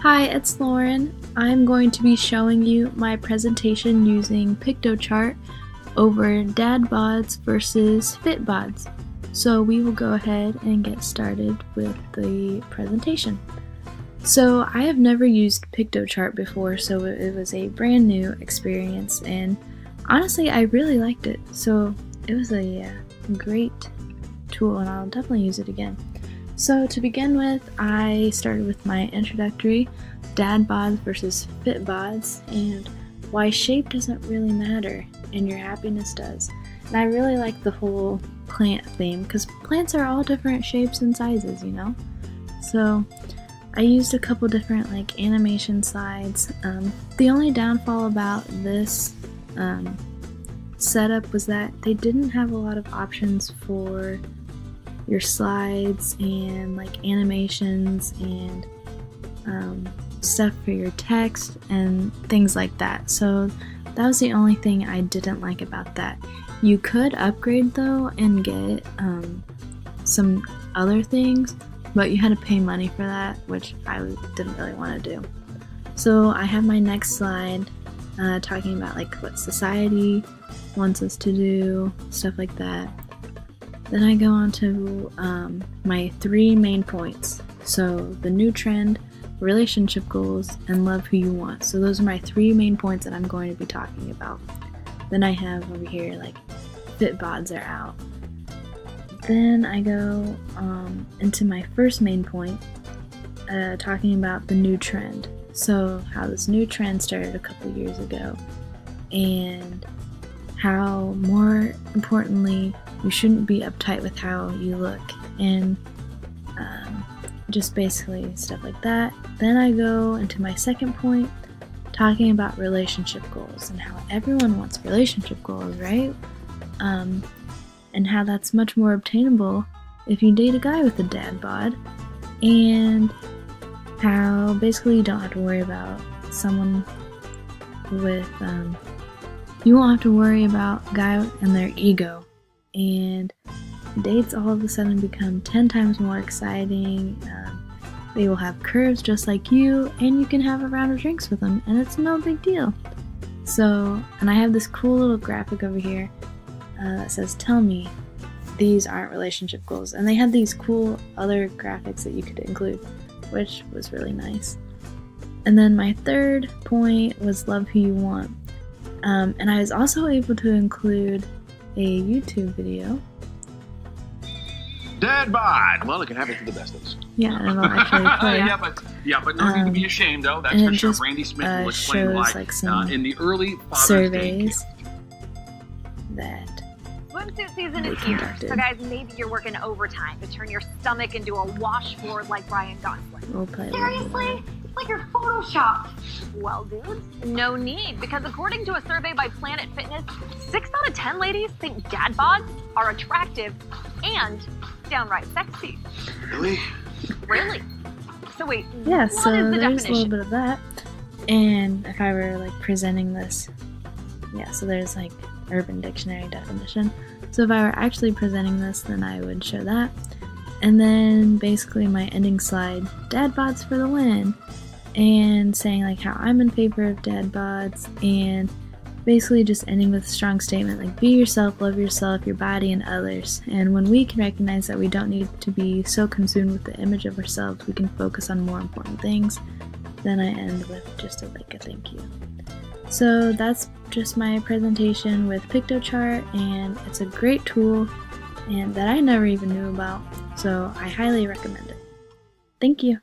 Hi, it's Lauren. I'm going to be showing you my presentation using PictoChart over Dad Bods versus Fit Bods. So we will go ahead and get started with the presentation. So I have never used PictoChart before, so it was a brand new experience, and honestly I really liked it. So it was a great tool and I'll definitely use it again. So to begin with, I started with my introductory Dad Bods versus Fit Bods and why shape doesn't really matter and your happiness does. And I really like the whole plant theme because plants are all different shapes and sizes, you know? So I used a couple different animation slides. The only downfall about this setup was that they didn't have a lot of options for your slides and animations and stuff for your text and things like that. So that was the only thing I didn't like about that. You could upgrade though and get some other things, but you had to pay money for that, which I didn't really want to do. So I have my next slide talking about what society wants us to do, stuff like that. Then I go on to my 3 main points. So the new trend, relationship goals, and love who you want. So those are my 3 main points that I'm going to be talking about. Then I have over here Fit Bods are out. Then I go into my first main point, talking about the new trend. So how this new trend started a couple years ago, and how more importantly you shouldn't be uptight with how you look, and just basically stuff like that. Then I go into my second point, talking about relationship goals and how everyone wants relationship goals, right? And how that's much more obtainable if you date a guy with a dad bod, and how basically you don't have to worry about someone with you won't have to worry about a guy and their ego, and dates all of a sudden become 10 times more exciting. They will have curves just like you, and you can have a round of drinks with them, and it's no big deal. So, and I have this cool little graphic over here that says, tell me these aren't relationship goals. And they had these cool other graphics that you could include, which was really nice. And then my third point was love who you want. And I was also able to include a YouTube video. Dad bod! Well, it can happen to the best of us. Yeah, and it'll actually play. yeah, but no need to be ashamed, though. That's for sure. Randy Smith will explain why. Some in the early Father's surveys Day that swimsuit season is here, so guys, maybe you're working overtime to turn your stomach into a washboard like Ryan Gosling. we'll play. Seriously? It's like you're photoshopped. Well, dudes, no need, because according to a survey by Planet Fitness, 6 out of 10 ladies think dad bods are attractive and downright sexy. Really? Really? So wait, Yeah, what so is the there's definition? a little bit of that. And if I were presenting this, yeah, so there's Urban Dictionary definition. So if I were actually presenting this, then I would show that. And then basically my ending slide, dad bods for the win, and saying how I'm in favor of dad bods, and basically just ending with a strong statement be yourself, love yourself, your body, and others. And when we can recognize that we don't need to be so consumed with the image of ourselves, we can focus on more important things. Then I end with just a thank you. So that's just my presentation with PictoChart, and it's a great tool and that I never even knew about, so I highly recommend it. Thank you.